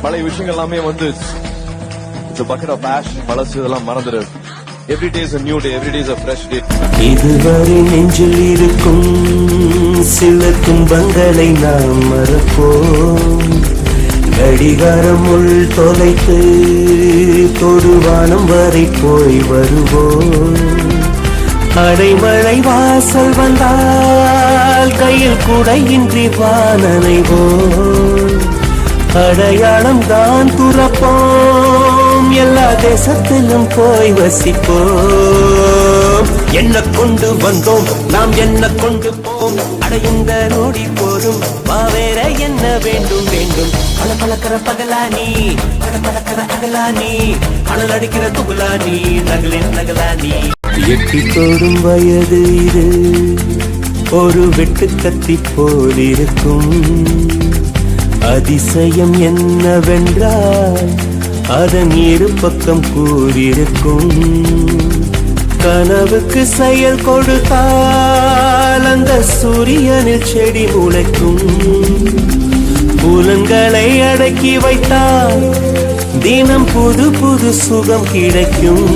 பழைய விஷயங்கள் எல்லாமே வந்து it's a bucket of ash. பழசு இதெல்லாம் மறந்துடு. Every day is a new day. Every day is a fresh day. இதுவரை நெஞ்சில் இருக்கும் சில துன்பங்களை நாம் மறப்போம். கடிகாரம் உள் தொலைத்து தொடுவானம் வரை போய் வருவோம். அடைமழை வாசல் வந்தால் கையில் குடையின்றி வானனைவோம். அடையாளம் தான் துறப்போம், எல்லா தேசத்திலும் போய் வசிப்போம். என்ன கொண்டு வந்தோம் நாம் என்ன கொண்டு போம், அடையுந்த நோடி போதும் வேற என்ன வேண்டும் வேண்டும். பல பழக்கிற பகலானி பல பழக்கிற அகலானி அனல் அடிக்கிற துகுலானி நகலின் நகலானி. எட்டி தோடும் வயது இது ஒரு வெட்டு கத்தி போலிருக்கும். அதிசயம் என்னவென்றால் அதன் இரு பக்கம் கூறியிருக்கும். கனவுக்கு செயல் கொடுத்தால் அந்த சூரியனில் செடி முளைக்கும். புலன்களை அடக்கி வைத்தால் தினம் புது புது சுகம் கிடைக்கும்.